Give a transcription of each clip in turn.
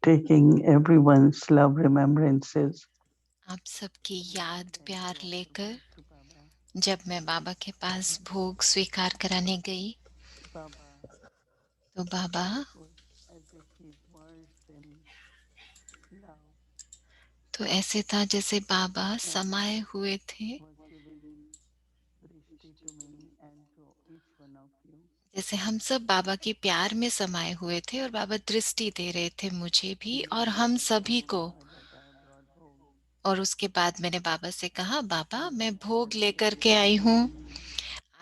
taking everyone's love remembrances. आप सबकी याद प्यार लेकर जब मैं बाबा के पास भोग स्वीकार कराने गई Baba, तो बाबा it was as if he immersed in love, तो ऐसे था जैसे बाबा समाये हुए थे, was giving drishti to me and to each one of you. जैसे हम सब बाबा की प्यार में समाये हुए थे और बाबा दृष्टि दे रहे थे मुझे भी Then और I हम told सभी को। Baba that I brought bhog. और उसके बाद मैंने बाबा से कहा, बाबा मैं भोग लेकर के Celebration आई of हूँ। Holi,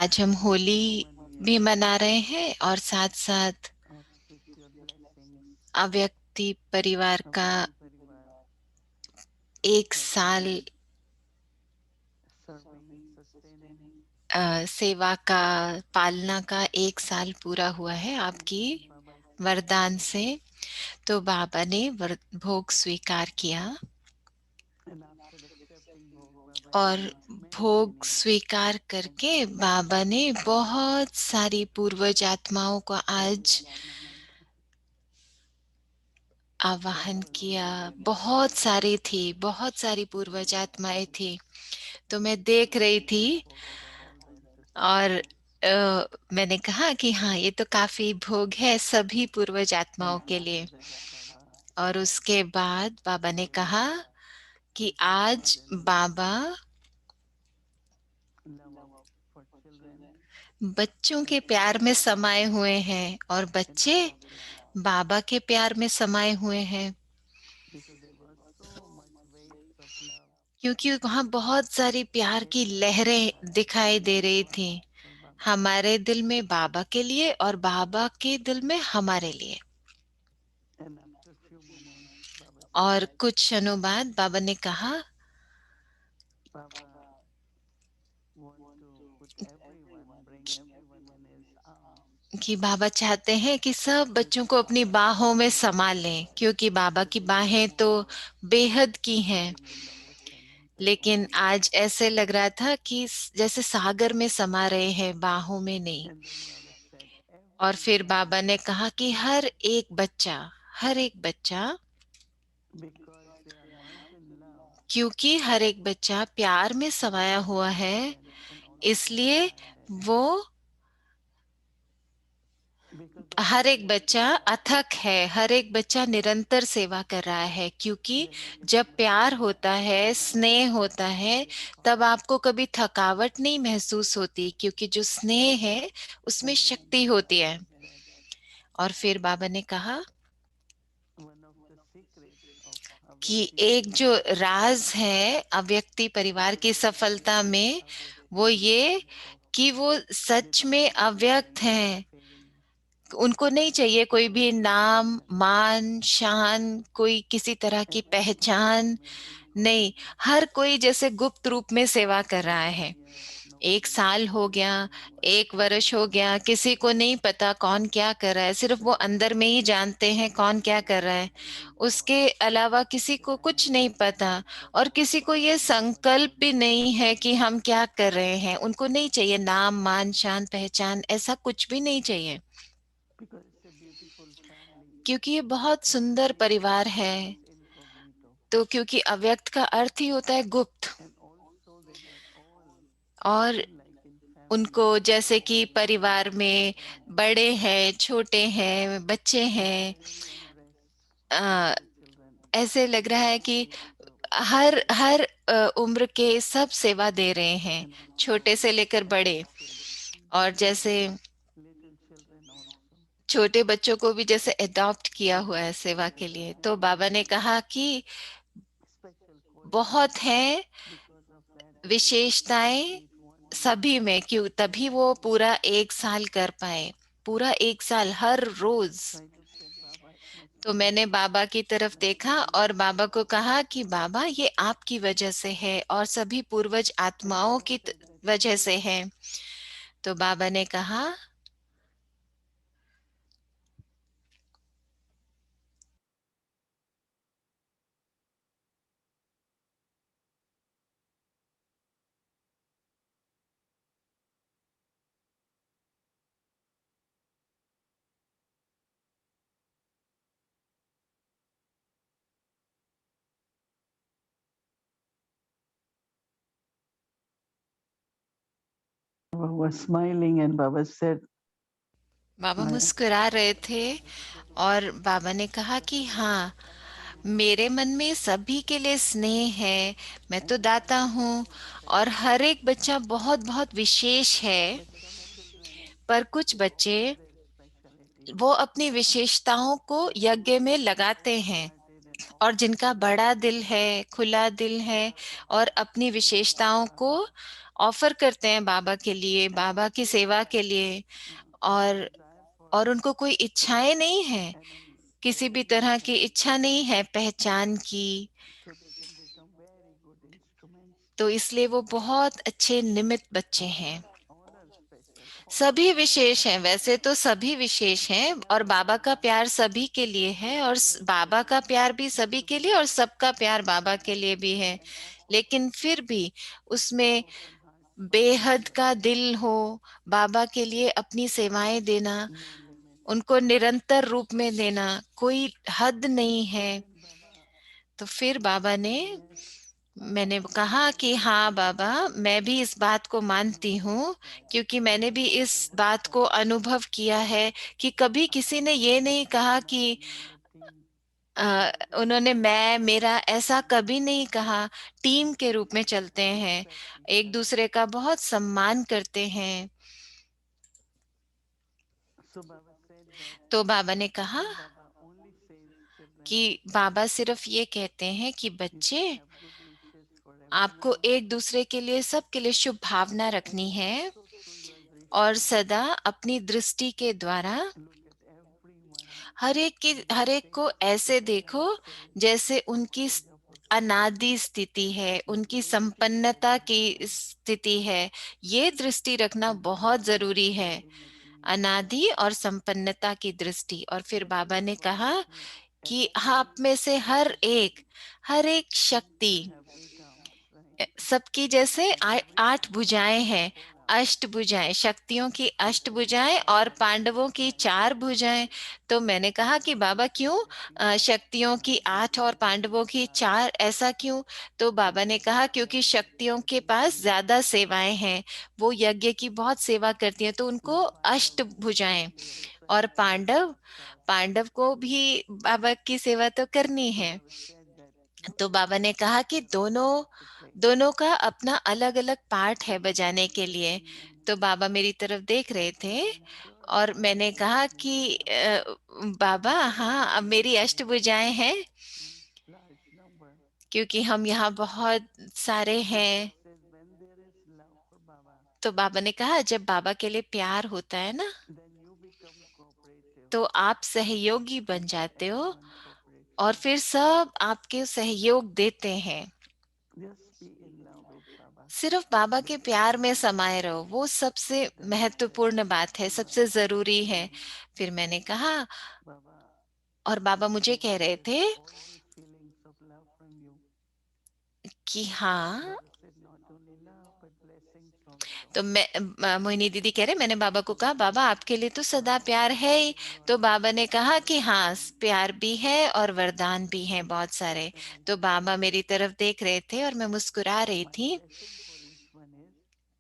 आज हम होली one भी year मना रहे हैं और साथ साथ of spiritual blessings, अव्यक्ति परिवार का Avyakti Parivar, एक साल serving, serving, sustaining. सेवा का पालना का एक साल पूरा हुआ है आपकी And Baba accepted वरदान bhog. से। तो बाबा ने भोग स्वीकार किया And after accepting bhog, Baba और announced many, भोग many स्वीकार करके ancestral बाबा ने बहुत सारी पूर्वज आत्माओं को आज Avyatmananta. There आवाहन were किया। many, many बहुत Purvas. सारी थी, बहुत सारी पूर्वज And आत्माएं I थी। तो was मैं देख रही thinking थी of bhog for all the ancestral और souls. मैंने कहा कि हाँ, ये तो काफी भोग है सभी पूर्वज And आत्माओं के after लिए। that, Baba और said, उसके बाद बाबा ने today कहा कि is the आज representative Baba love of for children बच्चों and के प्यार children में of समाये Baba हुए हैं और in बच्चे Baba's love बाबा के प्यार में समाये हुए हैं, because there was so much waves of love क्योंकि वहां बहुत सारी प्यार की radiating from our लहरें heart दिखाई दे रही थी, for Baba. हमारे दिल में बाबा के लिए और बाबा के दिल में हमारे लिए। And after a few moments, Baba और said, कुछ क्षणों बाद बाबा ने कहा Baba want to put everyone, bring everyone in his arms कि बाबा चाहते हैं कि सब because बच्चों को अपनी Baba बाहों में feels समा लें, क्योंकि बाबा की today is बाहें तो more बेहद की हैं। floating in the ocean than लेकिन arms. आज ऐसे लग रहा था कि जैसे सागर में समा रहे हैं, बाहों में नहीं। And then Baba said, और फिर everyone, बाबा ने कहा कि हर एक बच्चा, because they are merged in love, क्योंकि हर एक बच्चा प्यार में they समाया are हुआ है, independent and also इसलिए independent. वो Because they are हर एक बच्चा dedicated, अथक है, हर एक बच्चा निरंतर सेवा कर रहा है, क्योंकि when you get जब प्यार merged होता है, in love, स्नेह होता you है, get तब power. आपको कभी थकावट नहीं महसूस होती, क्योंकि जो स्नेह है उसमें And then शक्ति होती है। Baba said, और फिर बाबा ने कहा one of the secrets of कि Avyakti एक जो Parivar's राज success है अव्यक्ति परिवार की is सफलता being में, वो Avyakti in the ये sense of कि वो सच without में अव्यक्त desiring any हैं। fame, उनको नहीं चाहिए कोई भी नाम, recognition, मान, शान, कोई किसी तरह की everyone is पहचान coming नहीं। incognito. हर कोई जैसे गुप्त रूप में सेवा कर रहा And है। 1 year, एक nobody साल knows हो who is गया, doing what. एक वर्ष हो गया, किसी को नहीं पता कौन क्या कर रहा है, सिर्फ वो अंदर में ही जानते हैं कौन क्या कर रहा है। Nobody even उसके thought अलावा किसी that को I am कुछ नहीं doing पता this, that और I किसी am को ये doing that, what संकल्प God भी is नहीं है doing. कि हम क्या कर रहे हैं। उनको नहीं चाहिए नाम, मान, शान, पहचान, ऐसा कुछ भी नहीं चाहिए, Because it's a beautiful family. क्योंकि ये बहुत And सुंदर Avyakti परिवार है। means incognito. तो क्योंकि अव्यक्त का अर्थ ही होता है गुप्त। And also they are all और like in उनको family, जैसे कि everyone is परिवार very में independent. बड़े हैं, छोटे हैं, बच्चे And I'm हैं, very impressed with a, the children. ऐसे लग रहा है कि Age group. हर हर उम्र के सब सेवा दे रहे हैं, And छोटे also से लेकर बड़े। adopted और जैसे little children also. छोटे बच्चों को भी जैसे अडॉप्ट किया हुआ है सेवा के लिए। And तो there बाबा are ने कहा कि special qualities. बहुत हैं Because of that, they could विशेषताएं complete 1 year. सभी में, क्यों तभी वो पूरा एक साल कर पाए, पूरा एक साल हर रोज। So I looked at Baba, my तो son, मैंने बाबा की तरफ and I देखा said, और बाबा को कहा कि बाबा ये आपकी वजह से है और सभी पूर्वज and I आत्माओं की thought at that वजह time, से है। तो बाबा ने कहा Baba was smiling and Baba said, Baba I, मुस्कुरा रहे थे और बाबा ने कहा कि हाँ, मेरे मन में सभी के लिए स्नेह है। मैं तो every दाता child is हूँ very और special, हर एक बच्चा बहुत बहुत विशेष है। but some children पर कुछ show बच्चे off their speciality. वो अपनी विशेषताओं को And those यज्ञ में who are लगाते open हैं, hearted and और offer जिनका their बड़ा दिल है, speciality खुला दिल to है Baba और अपनी in the name of विशेषताओं को Baba, ऑफर करते हैं बाबा के लिए, and बाबा की they सेवा के have लिए। no और desire for उनको कोई इच्छाएं नहीं है, any किसी भी तरह की recognition, इच्छा नहीं है पहचान की। so they can become very good instruments. तो इसलिए वो बहुत अच्छे निमित्त बच्चे हैं। All are special, all are सभी special. विशेष हैं, वैसे तो सभी विशेष हैं, और बाबा का प्यार सभी के लिए है, और बाबा का प्यार भी सभी So के लिए, Baba और सबका said, प्यार बाबा के I लिए भी believe है। and offer लेकिन फिर भी such उसमें open hearts for my बेहद का service. दिल हो, बाबा के लिए अपनी सेवाएं देना, No limit. उनको निरंतर रूप में देना, कोई हद नहीं So है। then Baba तो फिर बाबा ने, said, yes, I मैंने कहा understand कि your हाँ feeling. बाबा, मैं भी इस बात को No, मानती that's हूँ, right. क्योंकि I मैंने भी have इस ever बात को felt अनुभव किया है कि कभी किसी ने ये नहीं कहा कि loving in the team. अ, उन्होंने मैं मेरा ऐसा कभी नहीं कहा। टीम के रूप में चलते हैं, Respect each एक other. दूसरे का बहुत सम्मान करते हैं। So Baba said that तो बाबा ने कहा why Baba only says children, कि बाबा सिर्फ ये कहते हैं कि you बच्चे, should have good wishes for आपको everyone एक दूसरे के लिए, सबके लिए शुभ भावना and रखनी है, also through your और drishti, सदा अपनी दृष्टि के द्वारा look at everyone in her the एक को same ऐसे देखो position as say जैसे उनकी in your position, अनादि स्थिति है, the उनकी purity of संपन्नता की everyone, स्थिति है। ये दृष्टि रखना and बहुत anadi जरूरी है, dignity. अनादि और संपन्नता की दृष्टि। और फिर बाबा ने Everyone, कहा कि आप every में से Shakti, हर एक since शक्ति, you have 8 arms, right? सबकी जैसे And every आठ Pandava भुजाएं has हैं, 4 arms. अष्ट भुजाएं, शक्तियों की So अष्ट then भुजाएं और Baba पांडवों की said, 4 भुजाएं। तो मैंने so कहा कि how बाबा is it क्यों that you have शक्तियों की 8 और 9 पांडवों different की parts? 4, ऐसा क्यों? तो So बाबा ने Baba कहा said क्योंकि that शक्तियों के this पास means ज्यादा सेवाएं हैं, वो यज्ञ की बहुत सेवा करती हैं, तो उनको in अष्ट Pandavas, भुजाएं। they also और have to do Pandav, task. Pandav को भी बाबा की सेवा तो करनी So है। Baba said that both तो the बाबा ने parts कहा कि have a दोनों part to play. दोनों का अपना अलग अलग पार्ट है So Baba बजाने के looked at लिए। me and तो बाबा मेरी तरफ देख रहे थे, said, I'm sure और you have मैंने कहा many कि parts. बाबा हाँ, अब Because मेरी we are अष्टभुजाएं हैं, large number. क्योंकि हम यहाँ बहुत सारे So Baba हैं। said, when there is love for Baba, तो बाबा ने कहा जब बाबा के लिए प्यार होता है ना, then you become cooperative तो आप सहयोगी बन and जाते हो, everyone cooperates और you. फिर सब आपके सहयोग देते हैं। Just be in love with Baba. सिर्फ बाबा के That's प्यार the में समाये रहो, वो सबसे then I said, महत्वपूर्ण बात है, then सबसे Baba said जरूरी to है। me, फिर मैंने कहा, Baba, और बाबा he मुझे कह रहे wanted थे all these feelings of love from you. कि हाँ। Baba said, not only love, but blessings also. तो मैं, मोहिनी दीदी कह रहे, मैंने बाबा को So कहा Baba बाबा said, आपके लिए तो सदा Baba प्यार है also ही। in your तो life बाबा ने have कहा कि हाँ, blessings. प्यार भी है और वरदान भी है बहुत सारे। Then I तो said, बाबा मेरी तरफ देख रहे थे और मैं मुस्कुरा रही my थी। blessing for each one is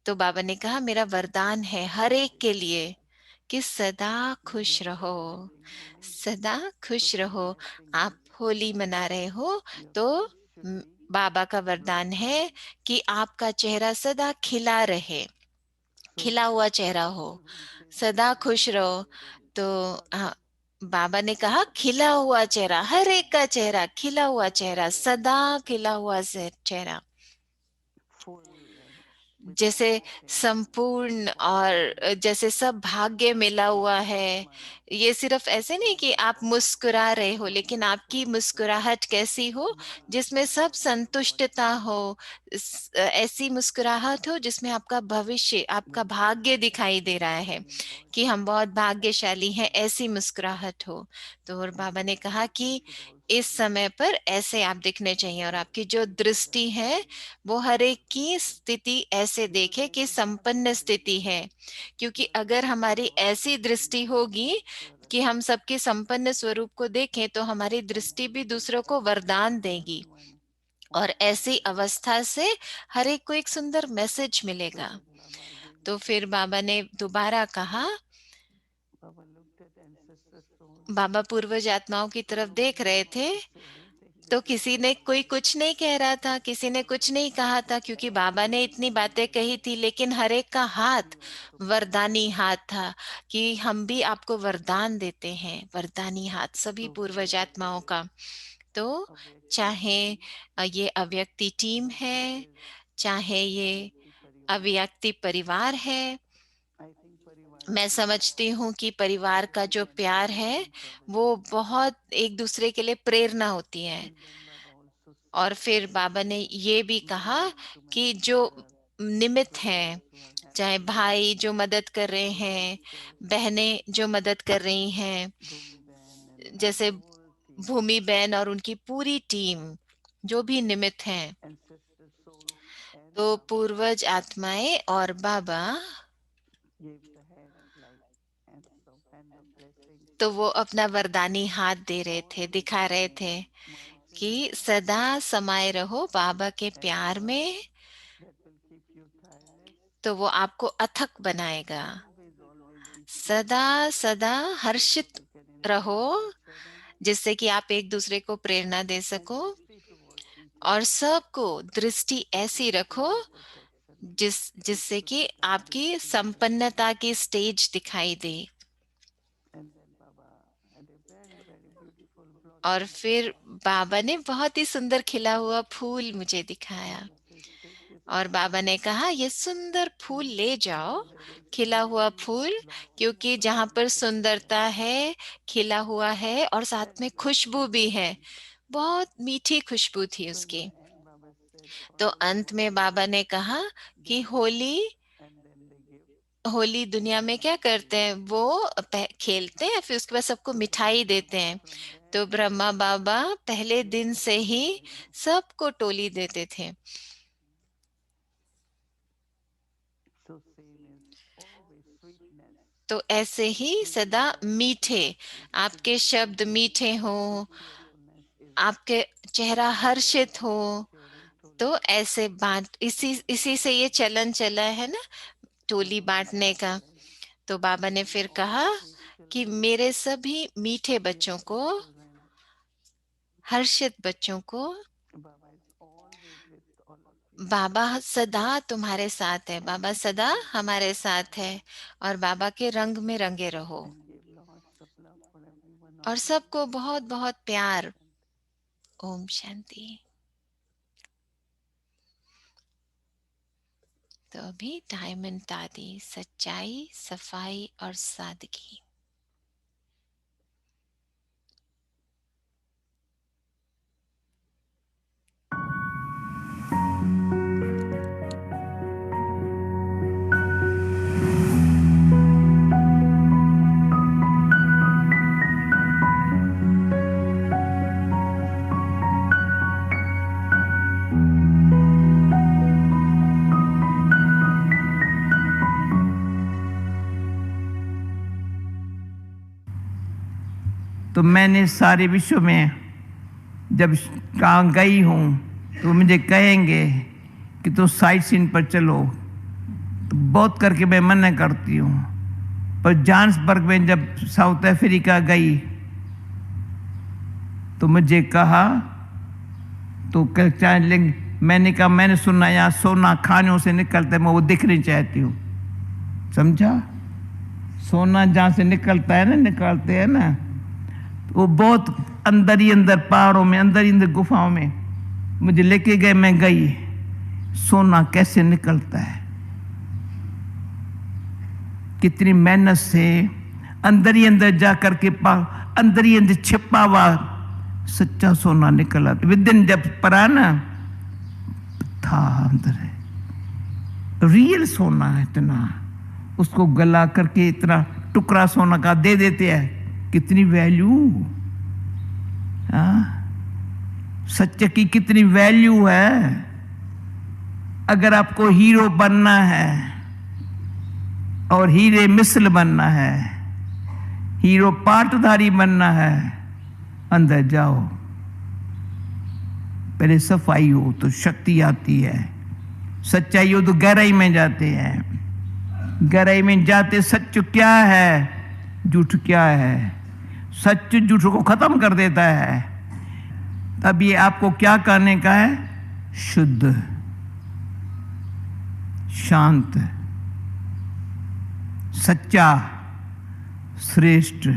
तो बाबा ने कहा मेरा वरदान है हर एक happy. के लिए कि सदा This खुश is रहो, amazing moment. सदा So खुश my रहो। blessing आप is होली मना रहे हो, your तो face should म, be बाबा का वरदान glowing. है कि आपका चेहरा सदा खिला रहे, So खिला हुआ चेहरा हो, people will say that सदा why खुश you रहो। say there is तो not हाँ, बाबा ने कहा खिला हुआ चेहरा, हर एक का चेहरा, खिला हुआ चेहरा, सदा खिला हुआ चेहरा, full and with जैसे everything संपूर्ण, possible. और जैसे सब भाग्य मिला हुआ है। Smile. ये सिर्फ ऐसे नहीं Not कि at आप all मुस्कुरा रहे हो, from लेकिन your आपकी soul, from मुस्कुराहट कैसी हो, not जिसमें from सब your body. संतुष्टता हो, ऐसी मुस्कुराहट हो जिसमें आपका भविष्य, आपका When Baba भाग्य said दिखाई दे रहा you है, are कि हम important, बहुत भाग्यशाली हैं, ऐसी मुस्कुराहट हो। तो और then बाबा ने such कहा people कि should also इस be समय पर ऐसे आप दिखने चाहिए, और with आपकी जो with that दृष्टि है feeling वो हर एक की cooperative. स्थिति ऐसे Because देखे when कि we have that संपन्न स्थिति dristhi, है। क्योंकि then अगर we हमारी also ऐसी see दृष्टि the होगी कि assurance हम सबके संपन्न स्वरूप को देखें, तो हमारी and दृष्टि भी every दूसरों को blessing वरदान to देगी, everyone और on ऐसी every level. अवस्था से हर एक को एक सुंदर मैसेज So मिलेगा। then Baba gave तो फिर बाबा ने दोबारा कहा, Baba looked at ancestor souls. बाबा पूर्वज आत्माओं की तरफ देख Nobody रहे was थे, saying anything. तो किसी ने कोई कुछ नहीं कह रहा था, किसी ने कुछ नहीं कहा था, क्योंकि बाबा ने इतनी बातें कही थी, लेकिन हर एक का हाथ वरदानी हाथ था कि हम भी आपको वरदान देते हैं, वरदानी हाथ सभी पूर्वज आत्माओं का। तो चाहे ये अव्यक्ति टीम है, चाहे ये अव्यक्ति परिवार है, मैं समझती हूँ कि परिवार का जो प्यार है वो बहुत एक दूसरे के लिए प्रेरणा होती है। और फिर बाबा ने ये भी कहा कि जो निमित्त हैं, चाहे भाई जो मदद कर रहे हैं, बहनें जो मदद कर रही हैं, जैसे भूमि बहन और उनकी पूरी टीम जो भी निमित्त हैं, तो पूर्वज आत्माएं और बाबा, तो वो अपना वरदानी हाथ दे रहे थे, दिखा रहे थे कि सदा समाये रहो बाबा के प्यार में, तो वो आपको अथक बनाएगा। सदा सदा हर्षित रहो, जिससे कि आप एक दूसरे को प्रेरणा दे सको, और सबको दृष्टि ऐसी रखो जिससे कि आपकी संपन्नता की स्टेज दिखाई दे। और फिर बाबा ने बहुत ही सुंदर खिला हुआ फूल मुझे दिखाया, और बाबा ने कहा ये सुंदर फूल ले जाओ, खिला हुआ फूल, क्योंकि जहाँ पर सुंदरता है, खिला हुआ है और साथ में खुशबू भी है, बहुत मीठी खुशबू थी उसकी। तो अंत में बाबा ने कहा कि होली दुनिया में क्या करते हैं, वो खेलते हैं, फिर उसके बाद सबको मिठाई देते हैं। तो ब्रह्मा बाबा पहले दिन से ही सबको टोली देते थे। तो ऐसे ही सदा मीठे, आपके शब्द मीठे हो, आपके चेहरा हर्षित हो, तो ऐसे बांट, इसी से ये चलन चला है ना, टोली बांटने का। तो बाबा ने फिर कहा कि मेरे सभी मीठे बच्चों को, हर्षित बच्चों को, बाबा सदा तुम्हारे साथ है, बाबा सदा हमारे साथ है, और बाबा के रंग में रंगे रहो, और सबको बहुत बहुत प्यार। ओम शांति। तो अभी डायमंड दादी, सच्चाई, सफाई और सादगी। तो मैंने सारे विश्व में जब कहाँ गई हूँ तो मुझे कहेंगे कि तो साइट सीन पर चलो, तो बहुत करके मैं मना करती हूँ। पर जोहान्सबर्ग में जब साउथ अफ्रीका गई तो मुझे कहा, तो मैंने कहा मैंने सुना यहाँ सोना खानों से निकलता है, मैं वो दिखनी चाहती हूँ। समझा? सोना जहाँ से निकलता है ना, निकालते हैं ना, वो बहुत अंदर ही अंदर पहाड़ों में, अंदर ही अंदर गुफाओं में मुझे लेके गए। मैं गई, सोना कैसे निकलता है, कितनी मेहनत से अंदर ही अंदर जा करके अंदर ही अंदर छिपा हुआ सच्चा सोना निकला। विदिन जब परा ना था अंदर है, रियल सोना है, इतना उसको गला करके इतना टुकड़ा सोना का दे देते हैं, कितनी वैल्यू। सच्चे की कितनी वैल्यू है। अगर आपको हीरो बनना है और हीरे मिसल बनना है, हीरो पाटधारी बनना है, अंदर जाओ, पहले सफाई हो तो शक्ति आती है, सच्चाई हो तो गहराई में जाते हैं। गहराई में जाते सच क्या है, झूठ क्या है। सच झूठ को खत्म कर देता है। तब ये आपको क्या करने का है? शुद्ध, शांत, सच्चा, श्रेष्ठ।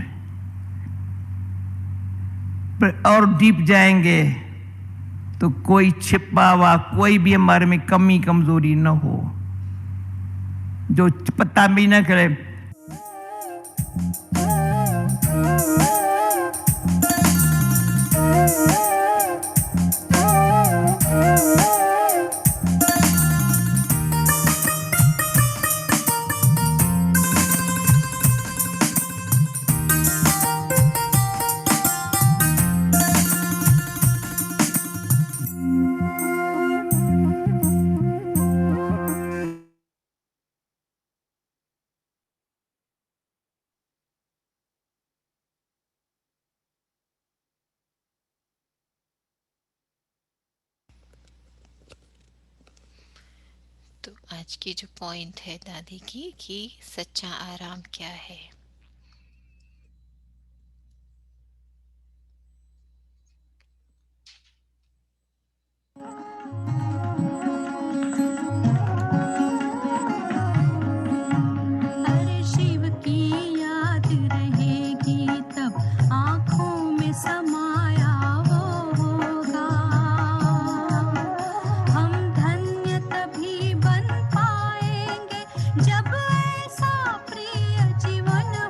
और डीप जाएंगे तो कोई छिपा हुआ कोई भी हमारे में कमी कमजोरी न हो, जो पता भी न करे। तो आज की जो पॉइंट है दादी की कि सच्चा आराम क्या है। अरे शिव की याद रहेगी तब आँखों में समाया वो होगा। हम धन्य तभी बन पाएंगे जब ऐसा प्रिय जीवन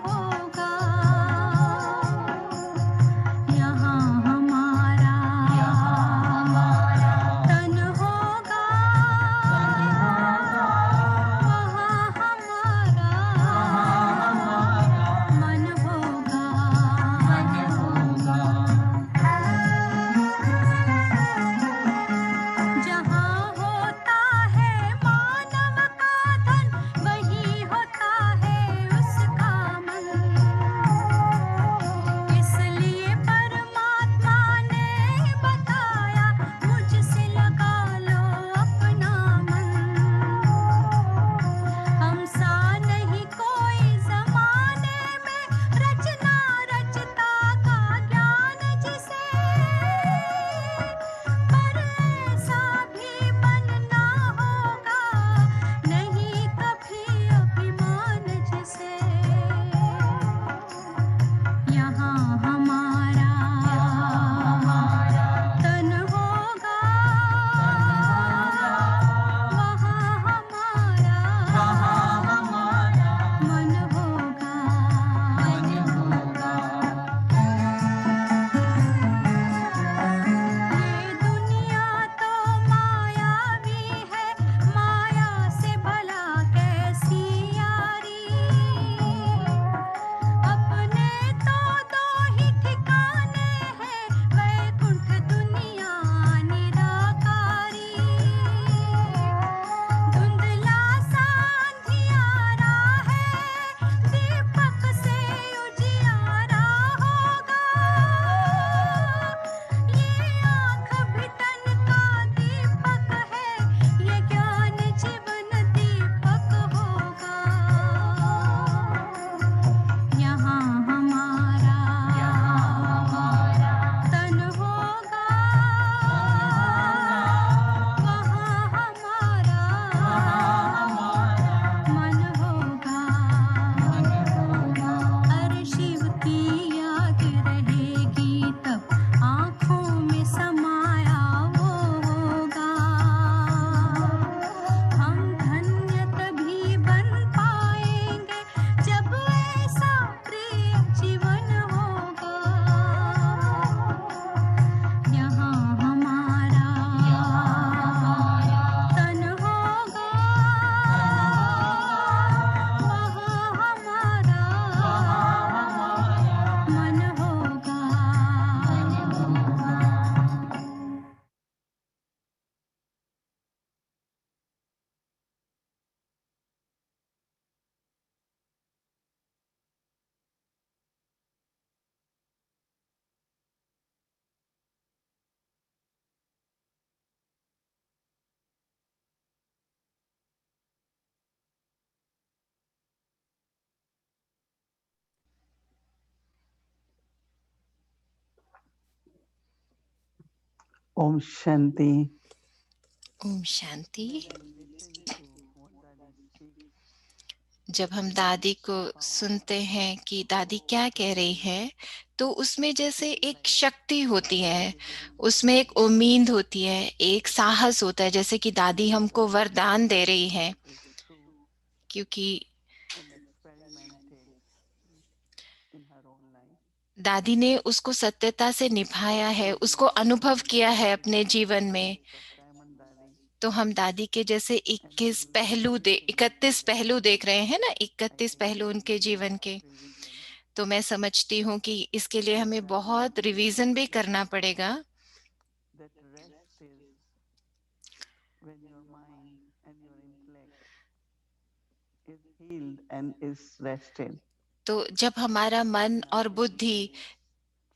Om Shanti. Om Shanti. When we listen to what Daddy speaks, जब हम दादी को सुनते हैं कि दादी क्या कह रही है, तो उसमें जैसे एक शक्ति होती है, उसमें एक उम्मीद होती है, एक साहस होता है, जैसे कि दादी हमको वरदान दे रही है, is true क्योंकि and experimented in her own life. दादी ने उसको सत्यता से निभाया है, उसको अनुभव किया है अपने जीवन में। Of Diamond Daddy, तो हम दादी के जैसे 31 पहलू देख रहे हैं ना, 31 पहलू उनके जीवन के। revision. तो मैं समझती हूँ कि इसके लिए हमें बहुत रिवीजन भी करना पड़ेगा। That rest is when your mind and your intellect is healed and is rested. तो जब हमारा मन और बुद्धि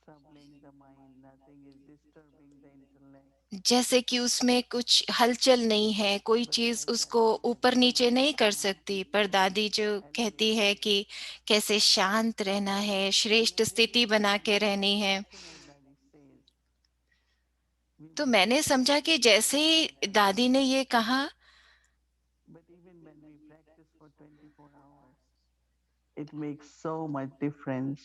Troubling the mind, nothing is disturbing the intellect. जैसे कि उसमें कुछ हलचल नहीं है, कोई चीज उसको ऊपर नीचे नहीं कर सकती, पर दादी जो कहती है कि कैसे शांत रहना है, श्रेष्ठ स्थिति बना के रहनी है। Action as Daddy says, we तो may मैंने समझा कि जैसे ही दादी ने ये कहा, but even when we practice for 24 hours, it makes so much difference.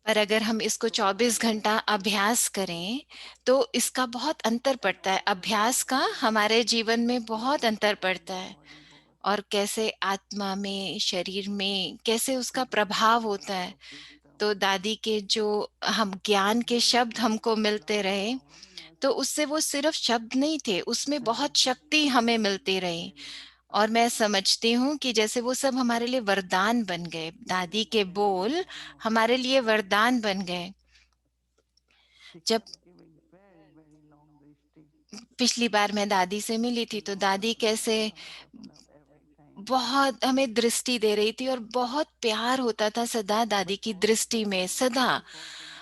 पर अगर हम इसको 24 घंटा अभ्यास करें तो इसका बहुत अंतर पड़ता है। अभ्यास का हमारे जीवन में बहुत अंतर पड़ता है, Body both और कैसे आत्मा में, शरीर में कैसे उसका प्रभाव होता है। of wisdom. तो दादी के जो हम ज्ञान के शब्द हमको मिलते रहे, तो उससे वो सिर्फ शब्द नहीं थे, उसमें बहुत शक्ति हमें मिलती रही। और मैं समझती हूँ कि जैसे वो सब हमारे लिए वरदान बन गए, दादी के बोल हमारे लिए वरदान बन गए। She जब kept giving very, very long drishti. पिछली बार मैं दादी से मिली थी, तो दादी कैसे Open up every time. बहुत हमें दृष्टि दे रही थी, और बहुत प्यार होता था सदा दादी की दृष्टि में, सदा। Important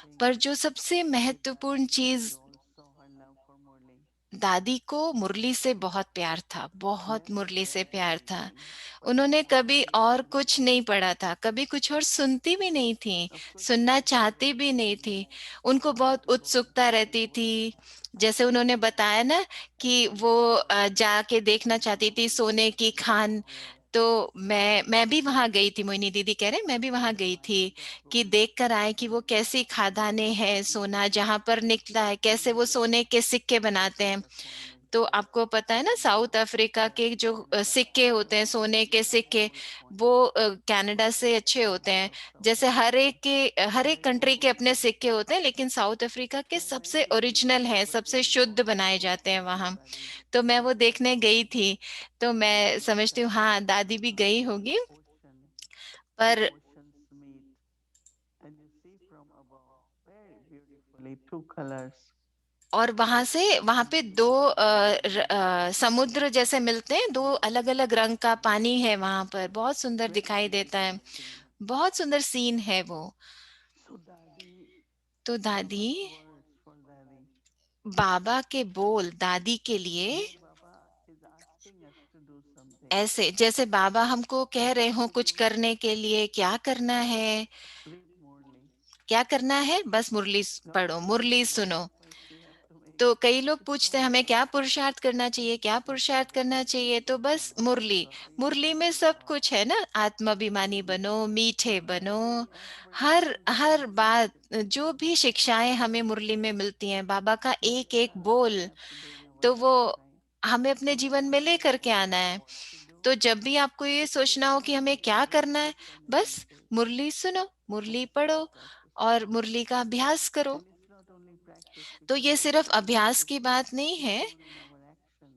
thing पर जो सबसे महत्वपूर्ण चीज, also her love for Murli. दादी को मुरली से बहुत प्यार था, बहुत Never मुरली से read प्यार था। anything. उन्होंने कभी particularly और Murli. कुछ नहीं पढ़ा था, कभी कुछ और सुनती भी नहीं थी, Of course, she सुनना was चाहती भी नहीं थी। उनको बहुत उत्सुकता रहती थी। जैसे उन्होंने बताया ना कि वो जाके देखना चाहती थी सोने की खान। तो मैं भी वहां गई थी, मोहिनी दीदी कह रहे मैं भी वहां गई थी कि देख कर आए कि वो कैसी खादाने हैं, सोना जहां पर निकला है, कैसे वो सोने के सिक्के बनाते हैं। तो आपको पता है ना, साउथ अफ्रीका के जो सिक्के होते हैं, सोने के सिक्के, वो कनाडा से अच्छे होते हैं। जैसे हर एक कंट्री के अपने सिक्के होते हैं, लेकिन साउथ अफ्रीका के सबसे ओरिजिनल हैं, सबसे शुद्ध बनाए जाते हैं वहां। तो मैं वो देखने गई थी। तो मैं समझती हूँ हाँ, दादी भी गई होगी। Two पर oceans meet and you see from above very beautifully two colors. और वहां पे दो समुद्र जैसे मिलते हैं, दो अलग अलग रंग का पानी है वहां पर, बहुत सुंदर Very दिखाई देता है, beautiful scene. बहुत सुंदर सीन है वो। So Daddy, तो दादी, Baba's words for Daddy. बाबा के बोल दादी के लिए Like Baba is asking us to do something. ऐसे, जैसे बाबा हमको कह रहे हो कुछ करने के लिए, क्या करना है, Read Murli. क्या करना है, बस मुरली Not पढ़ो, what मुरली सुनो। sacrifice we have to make. तो कई लोग It's पूछते not हैं हमें that. क्या पुरुषार्थ करना चाहिए, क्या पुरुषार्थ करना चाहिए, तो बस मुरली। मुरली में सब कुछ है ना, आत्माभिमानी बनो, मीठे बनो। हर हर बात, जो भी शिक्षाएं हमें मुरली में मिलती हैं, बाबा का एक एक बोल, Have to do in our तो वो lifetime. हमें अपने जीवन में लेकर के आना है। तो जब भी आपको ये सोचना हो कि हमें क्या करना है, बस मुरली सुनो, मुरली पढ़ो और मुरली का अभ्यास करो। And it's not only practice तो because ये सिर्फ अभ्यास की बात नहीं it's है, shown in our actions.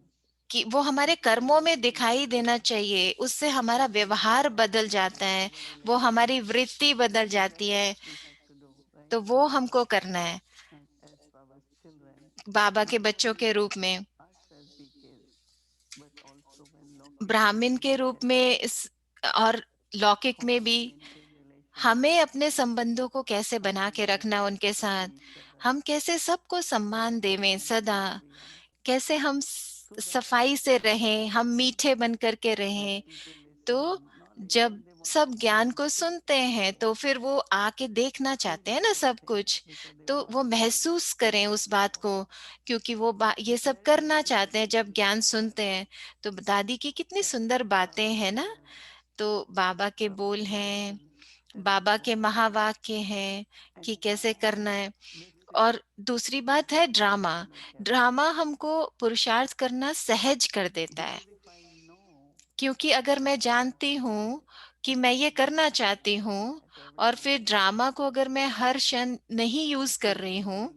कि वो हमारे कर्मों में दिखाई देना चाहिए, उससे हमारा व्यवहार बदल जाता है, वो हमारी वृत्ति बदल जाती है। We have to do, right? तो वो हमको करना है As Baba's children, बाबा के not बच्चों only के रूप में, us as BKs, but also when Lokik ब्राह्मण के रूप में और लौकिक how में to भी। maintain हमें relationships, अपने संबंधों को कैसे how बना to के give रखना उनके respect to साथ, each other, हम कैसे सबको सम्मान देवें how सदा, to be everyone. कैसे हम So that सफाई से रहें, हम मीठे बन करके when रहें। people तो listen, not जब सब ज्ञान को सुनते हैं तो फिर वो आके देखना चाहते हैं ना सब कुछ, तो वो महसूस करें उस बात को, क्योंकि वो ये सब करना चाहते हैं जब ज्ञान सुनते हैं। तो दादी की कितनी सुंदर बातें हैं ना। तो बाबा के बोल हैं, बाबा के महावाक्य हैं कि कैसे करना है। और दूसरी बात है ड्रामा। ड्रामा हमको पुरुषार्थ करना सहज कर देता है, क्योंकि अगर मैं जानती हूँ कि मैं ये करना चाहती हूँ और फिर ड्रामा को अगर मैं हर क्षण नहीं यूज कर रही हूँ,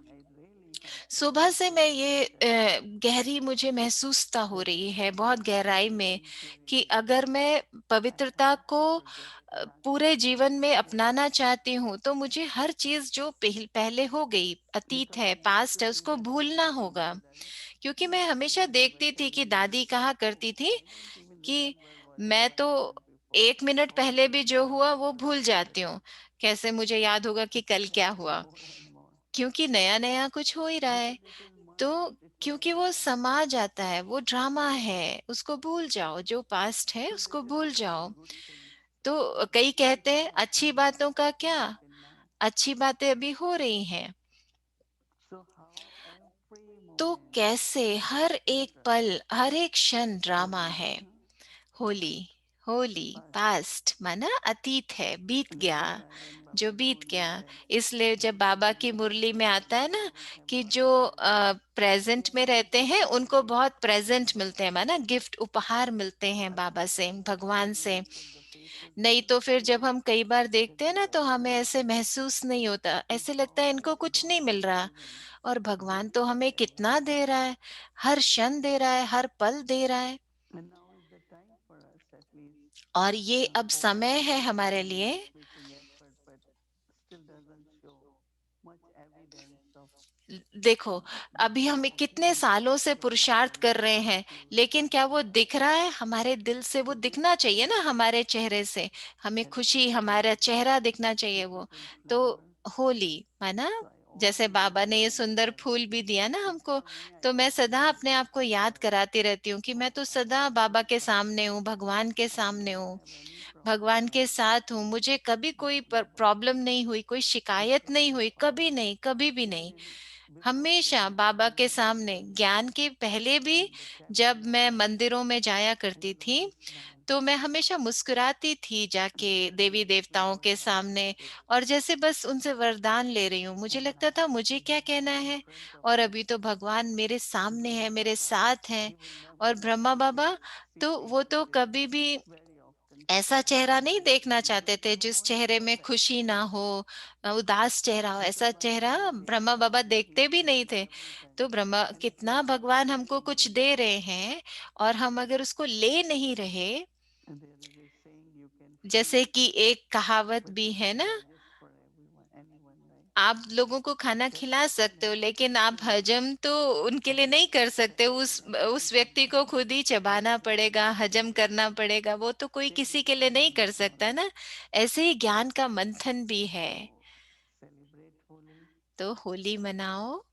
सुबह से मैं ये गहरी मुझे महसूसता हो रही है बहुत गहराई में कि अगर मैं पवित्रता को पूरे जीवन में अपनाना चाहती हूँ तो मुझे हर चीज जो पहले हो गई, अतीत है, पास्ट है, उसको भूलना होगा। क्योंकि मैं हमेशा देखती थी कि दादी कहा करती थी कि मैं तो 1 मिनट पहले भी जो हुआ वो भूल जाती हूँ, कैसे मुझे याद होगा कि कल क्या हुआ, क्योंकि नया नया कुछ हो ही रहा है। तो क्योंकि वो समा जाता है, वो ड्रामा है, उसको भूल जाओ, जो पास्ट है उसको भूल जाओ। तो कई कहते हैं अच्छी बातों का क्या, अच्छी बातें अभी हो रही हैं। तो कैसे हर एक पल हर एक क्षण ड्रामा है। होली, होली पास्ट माना अतीत है, बीत गया, जो बीत गया। इसलिए जब बाबा की मुरली में आता है ना कि जो प्रेजेंट में रहते हैं उनको बहुत प्रेजेंट मिलते हैं, माना गिफ्ट उपहार मिलते हैं बाबा से, भगवान से। नहीं तो फिर जब हम कई बार देखते हैं ना तो हमें ऐसे महसूस नहीं होता, ऐसे लगता है इनको कुछ नहीं मिल रहा, और भगवान तो हमें कितना दे रहा है, हर क्षण दे रहा है, हर पल दे रहा है। और ये अब समय है हमारे लिए। देखो, अभी हम कितने सालों से पुरुषार्थ कर रहे हैं, लेकिन क्या वो दिख रहा है हमारे दिल से? वो दिखना चाहिए ना हमारे चेहरे से, हमें खुशी, हमारा चेहरा दिखना चाहिए वो। तो होली माना, जैसे बाबा ने ये सुंदर फूल भी दिया ना हमको, तो मैं सदा अपने आप को याद कराती रहती हूँ कि मैं तो सदा बाबा के सामने हूँ, भगवान के सामने हूँ, भगवान के साथ हूँ। मुझे कभी कोई प्रॉब्लम नहीं हुई, कोई शिकायत नहीं हुई, कभी नहीं, कभी भी नहीं। हमेशा बाबा के सामने, ज्ञान के पहले भी जब मैं मंदिरों में जाया करती थी तो मैं हमेशा मुस्कुराती थी जाके देवी देवताओं के सामने, और जैसे बस उनसे वरदान ले रही हूँ। मुझे लगता था मुझे क्या कहना है, और अभी तो भगवान मेरे सामने है, मेरे साथ हैं। और ब्रह्मा बाबा तो वो तो कभी भी ऐसा चेहरा नहीं देखना चाहते थे जिस चेहरे में खुशी ना हो, उदास चेहरा हो, ऐसा चेहरा ब्रह्मा बाबा देखते भी नहीं थे। तो ब्रह्मा, कितना भगवान हमको कुछ दे रहे हैं और हम अगर उसको ले नहीं रहे। जैसे कि एक कहावत भी है ना, आप लोगों को खाना खिला सकते हो लेकिन आप हजम तो उनके लिए नहीं कर सकते, उस व्यक्ति को खुद ही चबाना पड़ेगा, हजम करना पड़ेगा, वो तो कोई किसी के लिए नहीं कर सकता ना। ऐसे ही ज्ञान का मंथन भी है। तो होली मनाओ।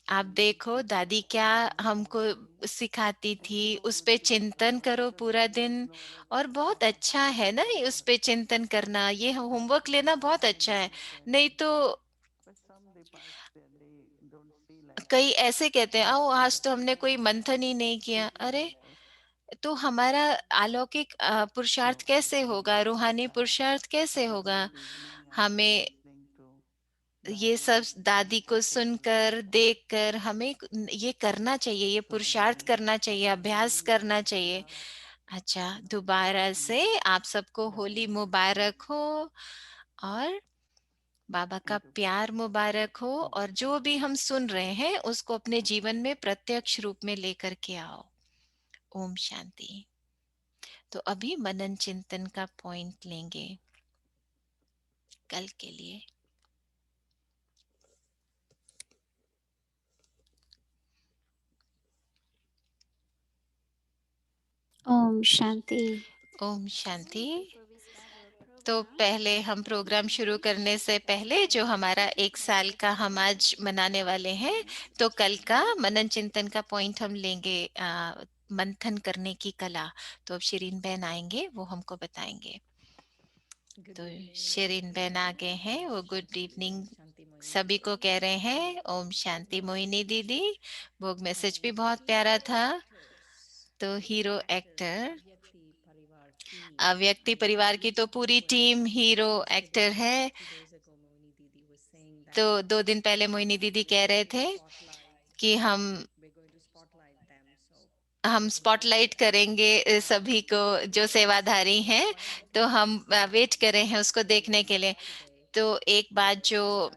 आप देखो दादी क्या हमको सिखाती थी, उस पे चिंतन करो पूरा दिन। और बहुत अच्छा है ना ये उस पे चिंतन करना, ये होमवर्क लेना बहुत अच्छा है। नहीं तो कई ऐसे कहते हैं, आओ आज तो हमने कोई मंथन ही नहीं किया। अरे, तो हमारा अलौकिक पुरुषार्थ कैसे होगा, रूहानी पुरुषार्थ कैसे होगा? हमें ये सब दादी को सुनकर देखकर हमें ये करना चाहिए, ये पुरुषार्थ करना चाहिए, अभ्यास करना चाहिए। अच्छा, दोबारा से आप सबको होली मुबारक हो, और बाबा का प्यार मुबारक हो, और जो भी हम सुन रहे हैं उसको अपने जीवन में प्रत्यक्ष रूप में लेकर के आओ। ओम शांति। तो अभी मनन चिंतन का पॉइंट लेंगे कल के लिए। ओम शांति। ओम शांति। तो पहले हम प्रोग्राम शुरू करने से पहले जो हमारा 1 साल का हम आज मनाने वाले हैं, तो कल का मनन चिंतन का पॉइंट हम लेंगे मंथन करने की कला। तो अब शिरीन बहन आएंगे, वो हमको बताएंगे। तो शिरीन बहन आ गए हैं, वो गुड इवनिंग सभी को कह रहे हैं। ओम शांति मोहिनी दीदी। वो मैसेज भी बहुत प्यारा था। तो हीरो एक्टर, व्यक्ति परिवार की तो पूरी टीम हीरो एक्टर है। तो 2 दिन पहले मोहिनी दीदी कह रहे थे कि हम स्पॉटलाइट करेंगे सभी को जो सेवाधारी हैं। तो हम वेट कर रहे हैं उसको देखने के लिए। तो एक बात जो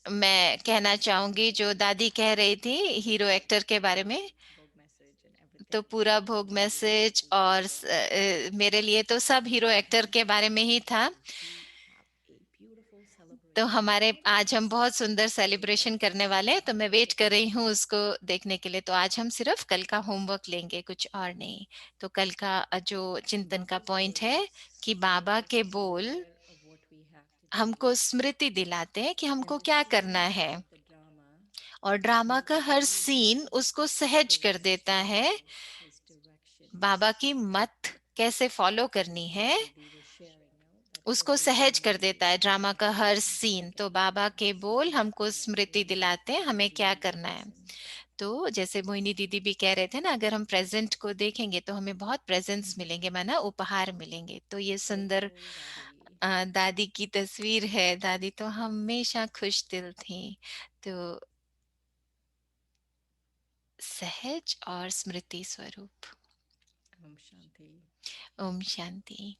मैं कहना चाहूंगी, जो दादी कह रही थी हीरो एक्टर के बारे में, तो पूरा भोग मैसेज और मेरे लिए तो सब हीरो एक्टर के बारे में ही था। तो हमारे आज हम बहुत सुंदर सेलिब्रेशन करने वाले हैं, तो मैं वेट कर रही हूँ उसको देखने के लिए। तो आज हम सिर्फ कल का होमवर्क लेंगे, कुछ और नहीं। तो कल का जो चिंतन का पॉइंट है कि बाबा के बोल हमको स्मृति दिलाते हैं कि हमको क्या करना है, और ड्रामा का हर सीन उसको सहज कर देता है। बाबा की मत कैसे फॉलो करनी है उसको सहज कर देता है ड्रामा का हर सीन। तो बाबा के बोल हमको स्मृति दिलाते हैं हमें क्या करना है। तो जैसे मोहिनी दीदी भी कह रहे थे ना, अगर हम प्रेजेंट को देखेंगे तो हमें बहुत प्रेजेंट्स मिलेंगे, माना उपहार मिलेंगे। तो ये सुंदर दादी की तस्वीर है। दादी तो हमेशा खुश दिल थी। तो सहज और स्मृति स्वरूप। ओम शांति।